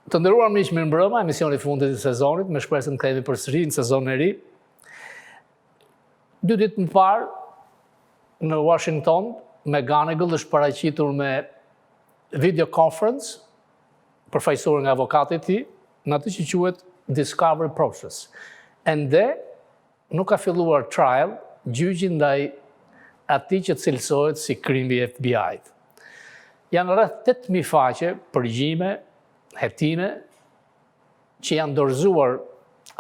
Të nderuar miq, mirëmbrëma, emisioni i fundit të sezonit, me shpresën të kthehemi përsëri në sezonin e ri. 2 ditë më parë në Washington, McGonigal është paraqitur me video conference përfaqësuar nga avokati i tij në atë që quhet discovery process. Ende nuk ka filluar trial, gjyqi ndaj atij që cilësohet si krimi i FBI-t. Janë rreth 8.000 faqe përgjime, hetime, që janë dorëzuar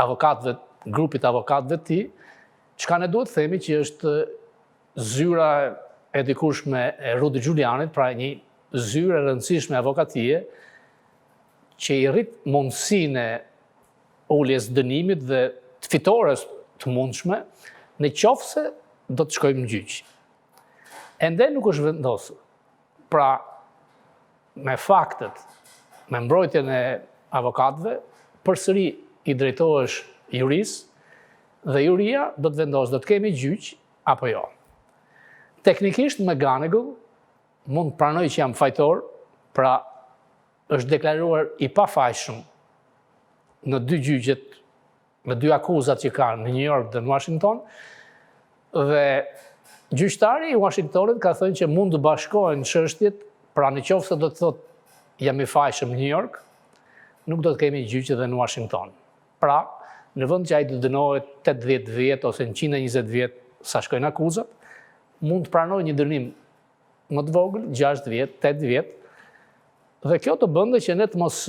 avokatëve, grupit avokatëve të tij, çka ne duhet të themi që është zyra e dikush me Rudy Giulianit, pra një zyrë e rëndësishme avokatie, që i rrit mundësinë e uljes dënimit dhe të fitores të mundshme, në qoftë se do të shkojmë në gjyq. Ende nuk është vendosur. Pra, me faktet, me mbrojtjen e avokatëve, përsëri i drejtohesh juris dhe juria do të vendosë, do të kemi gjyq apo jo. Teknikisht McGonigal mund të pranoj që jam fajtor, pra është deklaruar i pafajshëm në 2 gjyqet, në 2 akuzat që kanë në New York dhe në Washington, dhe gjyqtari i Washingtonit ka thënë që mund të bashkohen çështjet, pra në qoftë se do të thotë jam i fajshëm në New York, nuk do të kemi gjyq edhe në Washington. Pra, në vend që ai të dënohet 80 vjet ose 120 vjet sa shkojnë akuzat, mund të pranojë një dënim më të vogël, 6 vjet, 8 vjet, dhe kjo të bënte që ne të mos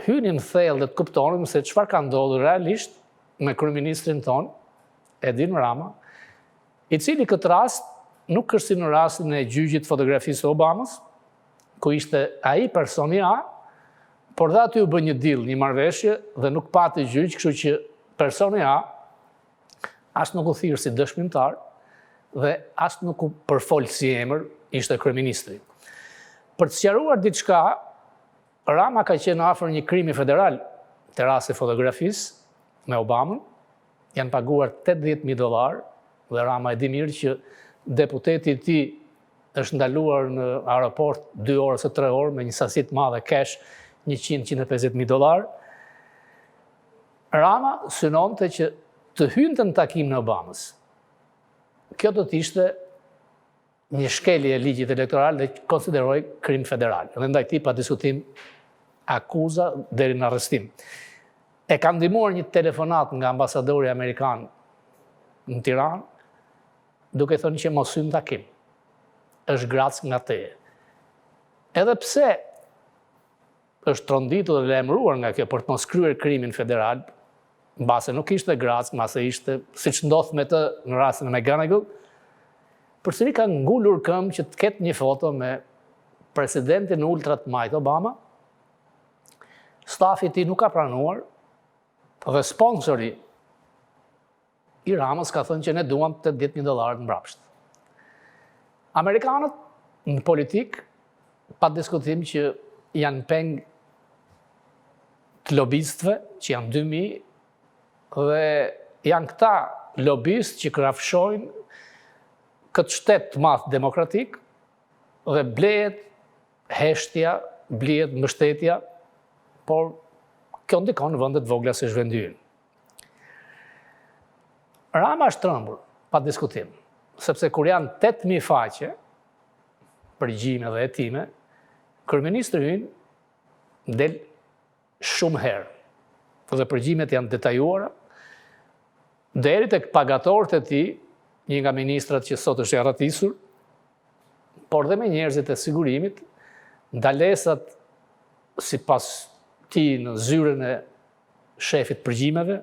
hynim thellë dhe të kuptonim se çfarë ka ndodhur realisht me kryeministrin ton, Edin Rama, i cili këtë rast nuk është si në rastin e gjyqit fotografisë së Obamës, ku ishte ai personi A, por dhe aty u bë një deal, një marrëveshje dhe nuk pati gjyq, kështu që personi A as nuk u thirr si dëshmitar dhe as nuk u përfol si emër, ishte kryeministri. Për të sqaruar diçka, Rama ka qenë afër një krimi federal te rasti fotografisë me Obamën, janë paguar $80.000 dhe Rama e di mirë që deputeti i tij është ndaluar në aeroport 2 orë ose 3 orë me një sasi të madhe cash, $100-150.000. Rama synonte që të hynte në takim në Obamës. Kjo do të ishte një shkelje e ligjit elektoral dhe konsideroj krim federal. Dhe ndaj tij pa diskutim akuza deri në arrestim. E ka ndihmuar një telefonat nga ambasadori amerikan në Tiranë, duke thënë që mos hyn në takim. Është grac nga teje. Edhe pse është tronditur dhe lajmëruar nga kjo për të mos kryer krimin federal, mbase nuk ishte grac, mbase ishte, siç ndodh me të në rastin e McGonigal, përsëri ka ngulur këmbë që të ketë një foto me presidentin ultra të majt Obama. Stafi i tij nuk ka pranuar, dhe sponsori i Ramës ka thënë që ne duam $80.000 mbrapsht. Amerikanët në politik, pa diskutim që janë peng të lobistëve, që janë 2.000, dhe janë këta lobistë që krafshojnë këtë shtet të madh demokratik dhe blehet heshtja, blehet mbështetja, por kjo ndikon në vendet vogla si vendi ynë. Rama është trembur, pa diskutim, sepse kur janë 8.000 faqe, përgjime dhe hetime, kryeministri ynë del shumë herë, dhe përgjimet janë detajuara, deri tek pagatorët e tij, një nga ministrat që sot është i arratisur, por dhe me njerëzit e sigurimit, ndalesat sipas tij në zyrën e shefit përgjimeve,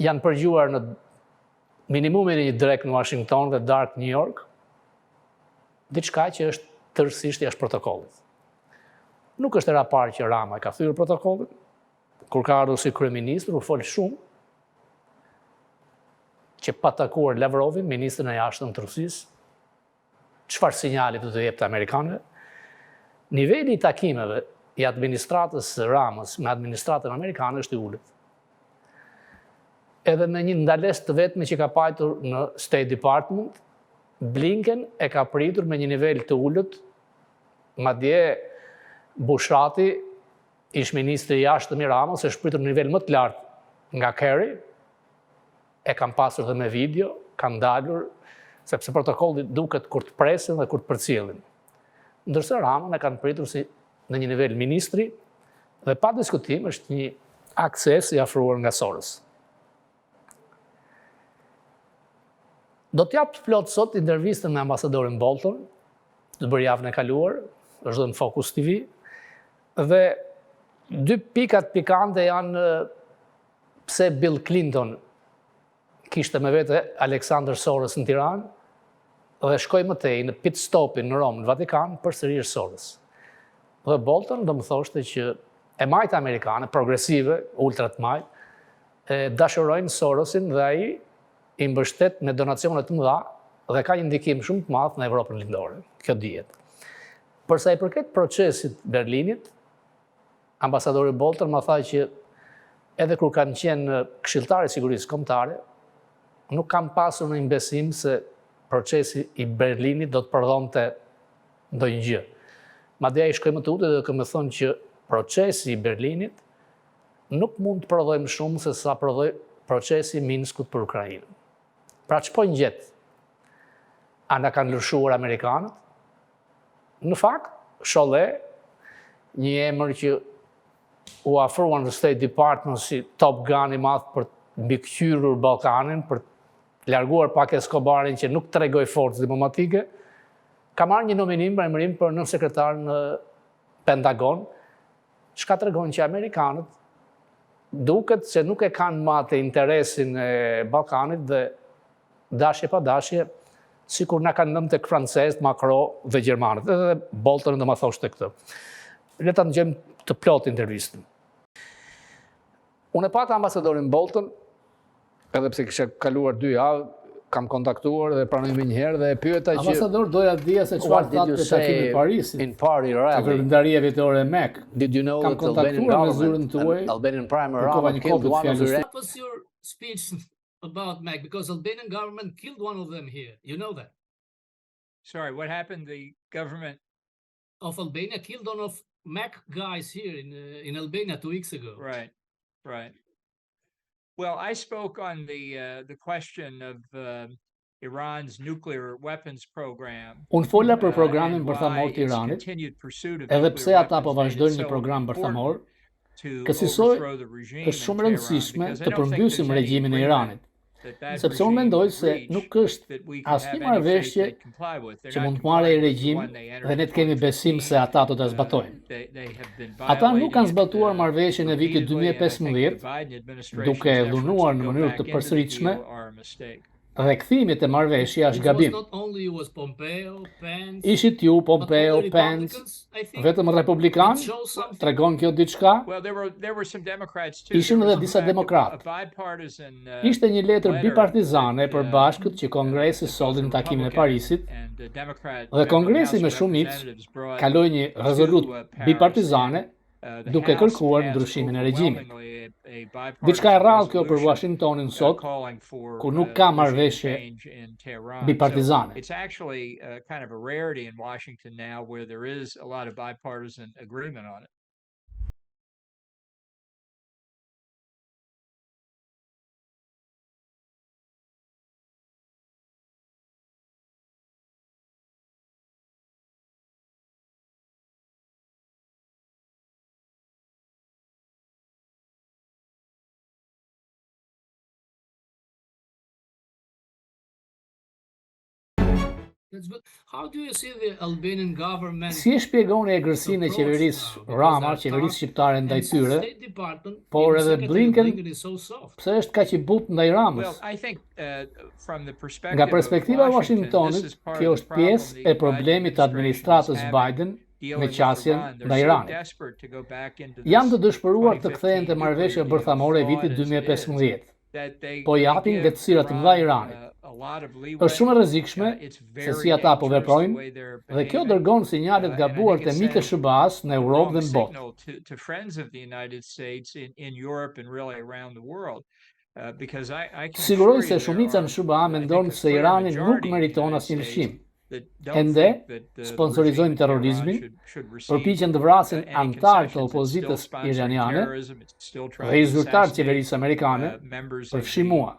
janë përgjuar në minimumin e një drek në Washington dhe dark New York, diçka që është tërësisht jashtë protokollit. Nuk është era parë që Rama ka thyrë protokollin, kur ka ardhur si kryeministër, u fol shumë që pa takuar Lavrovin, ministrin e jashtëm të Rusisë, çfarë sinjali do të jepte amerikanëve. Niveli i takimeve i administratës së Ramës me administratën amerikane është i ulët. Edhe me një ndalesë të vetme që ka pajtur në State Department, Blinken e ka pritur me një nivel të ulët, madje Bushrati, ish ministri i jashtëm i Ramës, është pritur në nivel më të lartë nga Kerry, e kam pasur dhe me video, kanë dalur, sepse protokolli duket kur të presin dhe kur të përcjellin. Ndërsa Ramën e kanë pritur si në një nivel ministri, dhe pa diskutim është një akses i afruar nga Soros. Do t'jap të plot sot intervistën me ambasadorin Bolton, të bërë javën e kaluar, është dhe në Fokus TV, dhe dy pikat pikante janë pse Bill Clinton kishte me vete Aleksandr Soros në Tiranë, dhe shkoj më tej në pit stopin në Romë, në Vatikan, përsëri është Soros. Dhe Bolton do më thoshte që e majtë amerikane, progresive, ultra të majtë, dashurojnë Sorosin dhe ai i mbështet me donacionet të mëdha dhe ka një ndikim shumë të madh në Evropën lindore. Kjo dihet. Përsa i përket procesit Berlinit, ambasadori Bolton më tha që edhe kur kanë qenë këshilltarë i sigurisë kombëtare, nuk kam pasur në besim se procesi i Berlinit do të prodhonte ndonjë gjë. Madje ai shkoi më të udhtë dhe ka më thonë që procesi i Berlinit nuk mund të prodhojë më shumë se sa prodhoi procesi i Minskut për Ukrainën. Pra ç'po ngjet? A na kanë lëshuar amerikanët? Në fakt, sholle një emër që u afruan në State Department si Top Gun i madh për të mbikëqyrur Ballkanin, për të larguar pak Escobarin që nuk tregoi forcë diplomatike, ka marrë një nominim për emërim për nënsekretar në Pentagon, çka tregon që amerikanët duket se nuk e kanë më atë interesin e Ballkanit dhe dashje pa dashje, sikur na kanë lënë tek francezët, Macron dhe gjermanët. Edhe Bolton do ma thoshte këtë. Le ta ndjejmë të plot intervistën. Unë e pata ambasadorin Bolton, edhe pse kisha kaluar 2 javë, kam kontaktuar dhe pranoj më njëherë dhe e pyeta që... Ambasador, doja të dija se çfarë thatë te takimi i Parisit. In party rally. Vërtetëria vjetore e MEK. Did you know Kam that the Albanian kontaktuar me zyrën government, tuaj. Albanian Prime Kërkova Minister një killed kopë one të of the fjalës. What was your speech about Mac? Because Albanian government killed one of them here. You know that? Sorry, what happened? The government. Of Albania killed one of Mac guys here in Albania 2 weeks ago. Right, right. Well, I spoke on the question of Iran's nuclear weapons program. Unë fola për and programin why bërthamor të its Iranit, continued pursuit of edhe nuclear pse ata po weapons made it vazhdojnë një so program bërthamor, important to kësaj overthrow the regime është in shumë Tehran, rëndësishme because I të don't think përmbysim there's any regjimin e agreement Iranit. that Sepse unë mendoj se nuk është asnjë marrëveshje që mund të marrë ai regjim dhe ne të kemi besim se ata do ta zbatojnë. Ata nuk kanë zbatuar marrëveshjen e vitit 2015 duke dhunuar në mënyrë të përsëritshme dhe kthimit e marrëveshje është It was gabim. not only you, was Pompeo, Pence, Ishit ju, but Pompeo, all the Pence, Republicans, I think. vetëm republikan, It shows something. tregon kjo diçka? Well, there were some Democrats too. Ishin There edhe was, in disa fact, demokratë. a bipartisan, Ishte një letër letter bipartizane e that, përbashkët që Kongresi that solli në both takimin e Republican Parisit and the Democrat dhe Kongresi House me of shumicë Representatives brought kaloi një rezolut to, Paris, bipartizane the duke House kërkuar passed ndryshimin e regjimit. overwhelmingly a bipartisan Diçka e rrallë kjo për resolution, Washingtonin sot, calling for, ku nuk ka regime marrëveshje change in Tehran. bipartizane. So it's actually kind of a rarity in Washington now where there is a lot of bipartisan agreement on it. That's good. How do you see the Albanian government? Si e shpjegon egërsinë e qeverisë Rama, qeverisë shqiptare ndaj tyre, State Department, por even edhe Secretary Blinken is so soft. pse është kaq i butë ndaj Well, Ramës? I think from the perspective Nga of perspektiva e Washington, this Washingtonit, is part kjo of the është problem pjesë the e Biden problemit të administratës administration is Biden dealing me with qasjen Iran. They're ndaj so Iranit. desperate to go back into Janë të this dëshpëruar të kthehen te 2015 marrëveshja nuclear bërthamore e deal, vitit flawed as it is, 2015. that they Po japin give lehtësira të mëdha Iran, Iranit. a lot of leeway. Është shumë e rrezikshme It's se very si ata po dangerous the veprojnë way they're dhe kjo behaving. dërgon sinjale të And I gabuar think te it miqtë e sends SBA-s në the Europë wrong dhe në botë. signal to friends of the United States in Europe and really around the world. Because I can Siguroj assure se you there shumica are, në SBA I think, mendon a se clear Irani nuk majority in the meriton United asnjë States lëshim. Ende sponsorizojnë terrorizmin, përpiqen të vrasin anëtar të opozitës iraniane dhe i zyrtar të qeverisë amerikane për fshimua.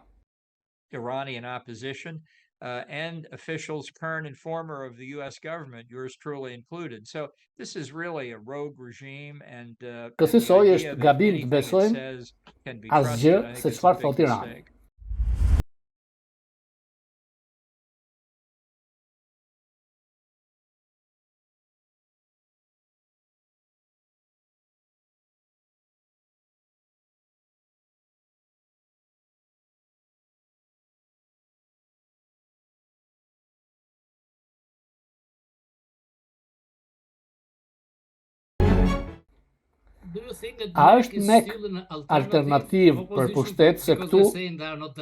Iranian opposition and officials current and former of the U.S. government, yours truly included. So this is really a rogue regime, and Kësaj është gabim të besojmë asgjë se çfarë thot Irani. A është mek alternativë për pushtet se këtu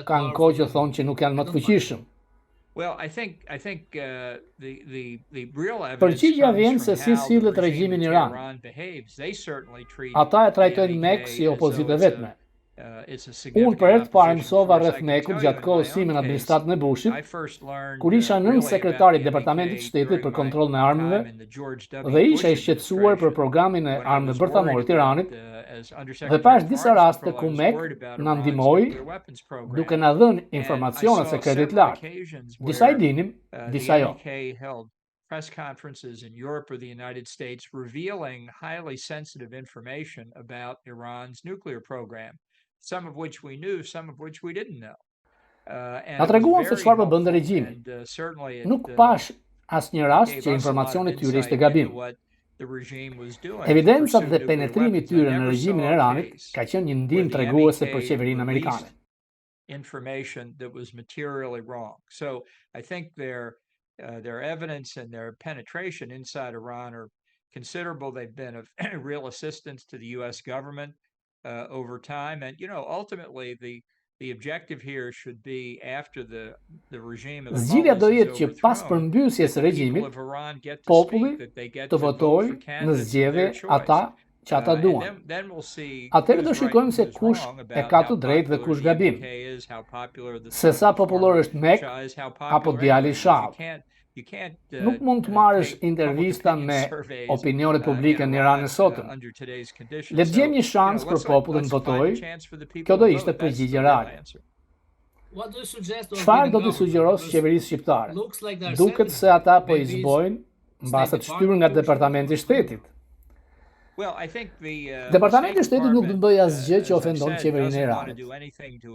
kanë kohë që thonë që nuk janë më të fuqishëm? Përgjigjja vjen se si sillet regjimi në Iran. Ata e trajtojnë mek si opozitë e vetme. Unë për herë të parë mësova rreth mekut gjatë kohës sime në administratën e Bushit, kur isha nën sekretari i Departamentit të Shtetit për kontrollin e armëve dhe isha i shqetësuar për programin e armëve bërthamore të Iranit, dhe pash disa raste ku mek na ndihmoi duke na dhënë informacione sekrete të lartë. Disa i dinim, disa jo. Press conferences in Europe or the United States revealing highly sensitive information about Iran's nuclear program, some of which we knew, some of which we didn't know. Na treguan se çfarë bënte regjimi. Nuk pash asnjë rast që informacioni i tyre ishte gabim. Evidencat dhe penetrimi i tyre në regjimin e Iranit ka qenë një ndihmë treguese për qeverinë amerikane. Information that was materially wrong. So I think their evidence and their penetration inside Iran are considerable. They've been of real assistance to the U.S. government over time, and ultimately the objective here should be after the regime of the Zgjidhja do jetë që pas përmbysjes së regjimit, populli të votojë në zgjedhje ata që ata duan. Atëherë do shikojmë se kush e ka të drejtë dhe kush gabim. Se sa popullor është mek apo djali i Shahut. Nuk mund të marrësh intervista me opinionet publike në Iran e sotëm. Le të gjejmë një shans për popullin të votojë. Kjo do ishte përgjigje reale. Çfarë do t'i sugjerosh qeverisë shqiptare? Duket se ata po i zbojnë mbase të shtyr nga Departamenti i Shtetit. Departamenti i Shtetit nuk do të bëjë asgjë që ofendon qeverinë e Iranit.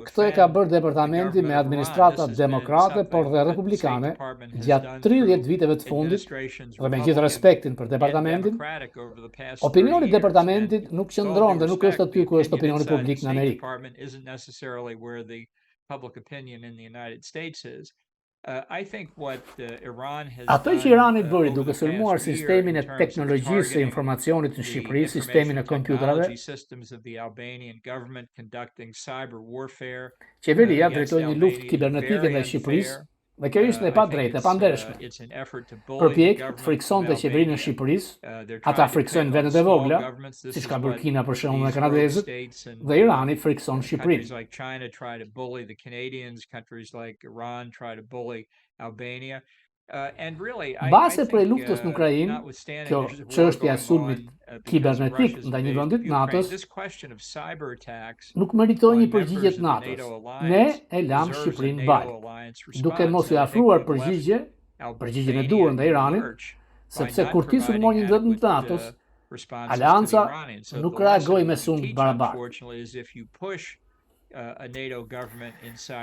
Këtë e ka bërë departamenti me administrata demokrate, por dhe republikane, gjatë 30 viteve të fundit, dhe me gjithë respektin për departamentin, opinioni i departamentit nuk qëndron dhe nuk është aty ku është opinioni publik në Amerikë. Ato që Irani bëri duke sulmuar sistemin e teknologjisë së informacionit në Shqipëri, sistemin e kompjuterave, qeveria drejtoi një luftë kibernetike ndaj Shqipërisë, dhe kjo ishte e padrejtë, e pandershme. Përpjek të friksonte qeverinë e Shqipërisë, ata friksojnë vendet e vogla, siç ka bërë Kina për shembull me kanadezët, dhe Irani frikson Shqipërinë. Base prej luftës në Ukrainë, kjo çështja e sulmit kibernetik ndaj një vendit NATO-s nuk meritoi një përgjigje të NATO-s. Ne e lam Shqipërinë balë, duke mos i afruar përgjigjen e duhur ndaj Iranit, sepse kur ti sulmon një vend të NATO-s, Alianca nuk reagoi me sulm barabartë.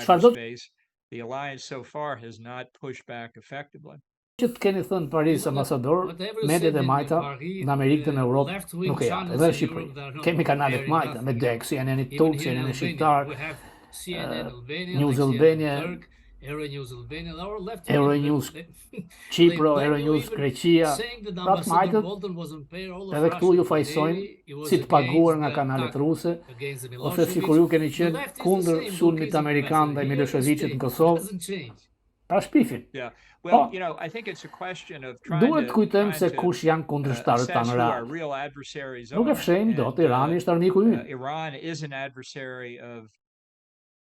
Çfarë do The alliance so far has not pushed back effectively. Që të keni thënë Paris ambasador, mediat e majta në Amerikë dhe në Europë nuk e janë, edhe në Shqipëri. Kemi kanalet majta, me DEC, CNN Turk, CNN Shqiptar, News Albania, Euronews Qipro, Euronews Greqia, pratë majtët, edhe këtu ju fajsojnë si të paguar nga kanalet ruse, ose sikur ju keni qenë kundër sulmit amerikan dhe Miloševićit në Kosovë, pra shpifin. Po, duhet të kujtojmë se kush janë kundërshtarët tanë real. Nuk e fshejmë dot, Irani është armiku ynë.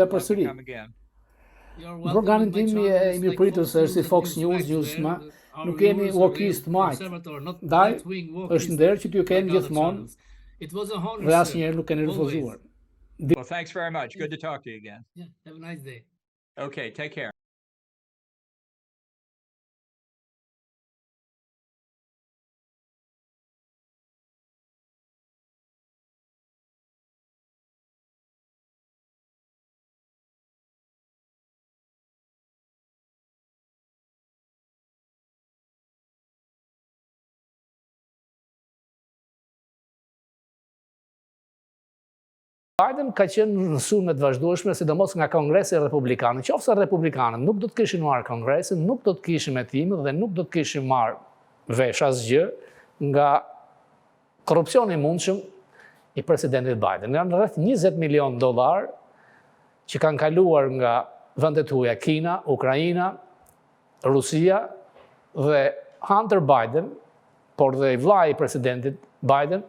doja Love to përsëri. come again. Në programin tim i mirëpritur se është si Fox News, Newsma, nuk kemi walkies të majtë. Ndaj, është nder që t'ju kemi gjithmonë dhe asnjëherë nuk keni refuzuar. Well, thanks very much. Good to talk to you again. Yeah, have a nice day. Okay, take care. Biden ka qenë në sulme të vazhdueshme, sidomos nga Kongresi Republikan. Nëse Republikanët nuk do të kishin marrë Kongresin, nuk do të kishin hetimë dhe nuk do të kishin marrë vesh asgjë nga korrupsioni i mundshëm i presidentit Biden. Janë rreth $20 milion që kanë kaluar nga vendet huaja Kina, Ukraina, Rusia dhe Hunter Biden, por dhe i vllai i presidentit Biden,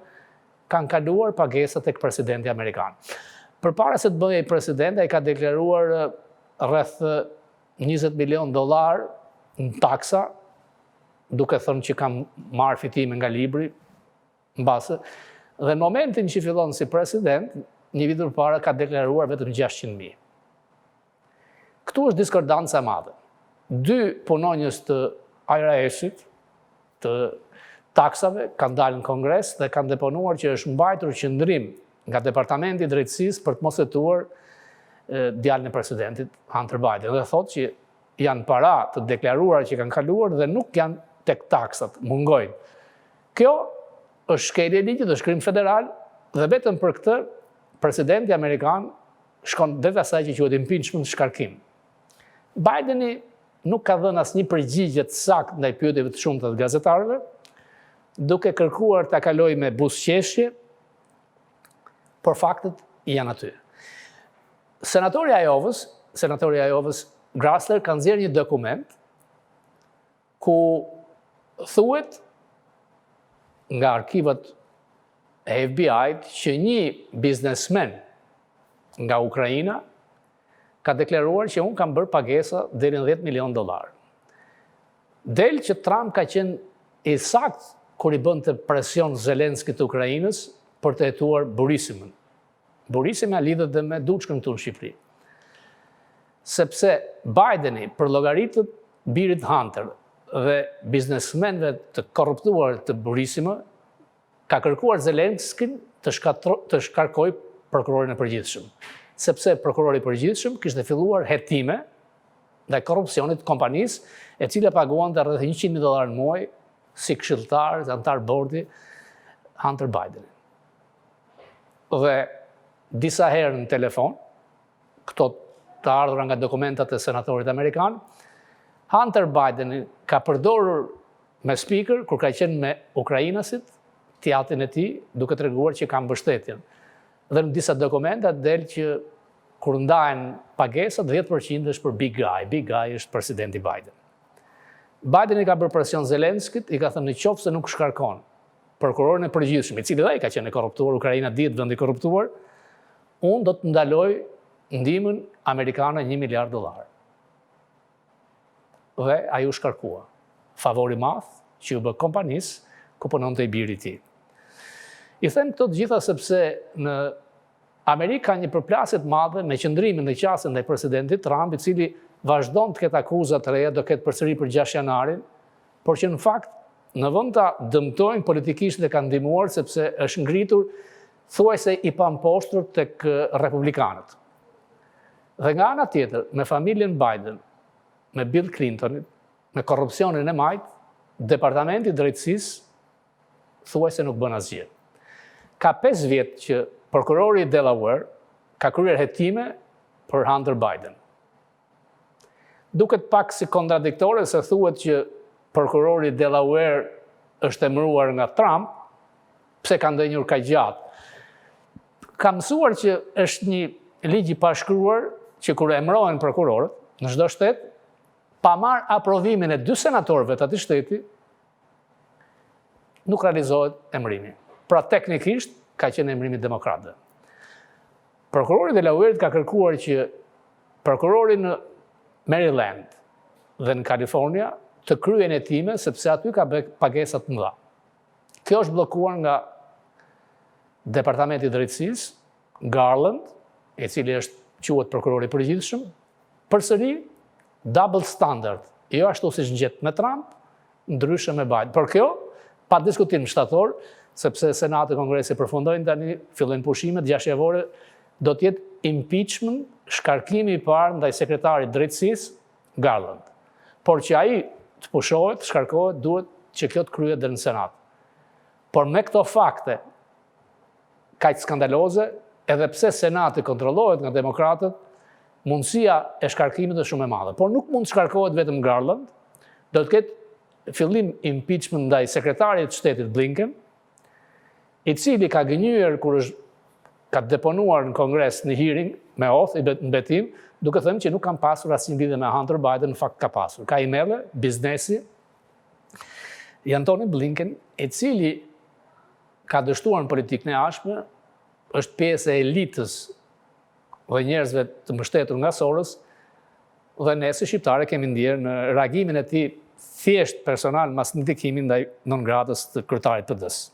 kanë kaluar pagesa tek presidenti amerikan. Përpara se të bëhej president, ai ka deklaruar rreth $20 milion në taksa, duke thënë që kanë marrë fitime nga libri, mbase, dhe në momentin që fillon si president, një vit përpara ka deklaruar vetëm 600.000. Këtu është diskordanca e madhe. 2 punonjës të IRS-it, të taksave, kanë dalë në Kongres dhe kanë deponuar që është mbajtur qëndrim nga Departamenti i Drejtësisë për të mos hetuar djalin e presidentit Hunter Biden. Dhe thotë që janë para të deklaruara që kanë kaluar dhe nuk janë tek taksat, mungojnë. Kjo është shkelje e ligjit, është krim federal dhe vetëm për këtë presidenti amerikan shkon deri asaj që quhet impeachment, shkarkim. Bideni nuk ka dhënë asnjë përgjigje të saktë ndaj pyetjeve të shumta të gazetarëve, duke kërkuar ta kaloj me buzëqeshje, por faktet janë aty. Senatori i Ajovës, Grasler, ka nxjerrë një dokument ku thuhet nga arkivat e FBI-t që një biznesmen nga Ukraina ka deklaruar që unë kam bërë pagesa deri në $10 milion. Del që Trump ka qenë i saktë kur i bënte presion Zelenskit të Ukrainës për të hetuar burisimën. Burisima lidhet dhe me duçkën këtu në Shqipëri. Sepse Bideni, për llogaritët birit Hunter dhe biznesmenëve të korruptuar të burisima, ka kërkuar Zelenskin të shkarkojë prokurorin e përgjithshëm. Sepse prokurori i përgjithshëm kishte filluar hetime ndaj korrupsionit të kompanisë, e cila paguante rreth $100 milion në muaj si këshilltar, antar bordi Hunter Biden. Dhe disa herë në telefon, këto të ardhura nga dokumentat e senatorit amerikan, Hunter Biden ka përdorur me speaker, kur ka qenë me ukrainasit, tjatin e tij, duke treguar që ka mbështetjen. Dhe në disa dokumenta del që kur ndahen pagesat, 10% është për Big Guy. Big Guy është presidenti Biden. Biden i ka bërë presion Zelenskit, i ka thënë në qoftë se nuk shkarkon prokurorin e përgjithshëm, i cili dhe i ka qenë korruptuar, Ukraina dihet vendi korruptuar, unë do të ndaloj ndihmën amerikane $1 miliard. Dhe ai u shkarkua. Favori madh që u bë kompanisë ku punonte i biri i tij. I them këto të gjitha sepse në Amerikë ka një përplasje të madhe me qëndrimin në qasjen ndaj presidentit Trump, i cili vazhdon të ketë akuza të reja, do ketë përsëri për 6 janarin, por që në fakt në vend ta dëmtojnë politikisht dhe kanë ndihmuar sepse është ngritur thuajse i pamposhtur tek republikanët. Dhe nga ana tjetër, me familjen Biden, me Bill Clintonit, me korrupsionin e majt, Departamenti i Drejtësisë thuajse nuk bën asgjë. Ka 5 vjet që prokurori i Delaware ka kryer hetime për Hunter Biden. Duket pak si kontradiktore se thuhet që prokurori i Delaware është emëruar nga Trump, pse ka ndenjur kaq gjatë. Ka mësuar që është një ligj i pashkruar që kur emërohen prokurorët në çdo shtet, pa marrë aprovimin e 2 senatorëve të atij shteti, nuk realizohet emërimi. Pra teknikisht ka qenë emërimi demokratëve. Prokurori i Delaware ka kërkuar që prokurori në Maryland dhe në Kalifornia të kryen hetime sepse aty ka pagesat të mëdha. Kjo është bllokuar nga Departamenti i Drejtësisë, Garland, i cili quhet prokurori i përgjithshëm, përsëri double standard. Jo ashtu siç ngjet me Trump, ndryshe me Biden. Por kjo pa diskutim shtator, sepse Senati dhe Kongresi përfundojnë tani, fillojnë pushimet 6 javore, do të jetë impeachment, shkarkimi i parë ndaj sekretarit drejtësisë, Garland. Por që ai të pushohet, shkarkohet, duhet që kjo të kryhet deri në Senat. Por me këto fakte kaq skandaloze, edhe pse Senati kontrollohet nga demokratët, mundësia e shkarkimit është shumë e madhe. Por nuk mund të shkarkohet vetëm Garland, do të ketë fillim impeachment ndaj sekretarit të shtetit Blinken, i cili ka gënjur kur ka deponuar në Kongres në hearing me oath i betim, duke thënë që nuk kanë pasur asnjë lidhje me Hunter Biden, në fakt ka pasur. Ka emailë, biznesi i Antony Blinken, i cili ka dështuar në politikën e jashtme, është pjesë e elitës dhe njerëzve të mbështetur nga Soros, dhe ne si shqiptare kemi ndjerë në reagimin e tij thjesht personal mas ndikimin ndaj non gratës të kryetarit PD-s.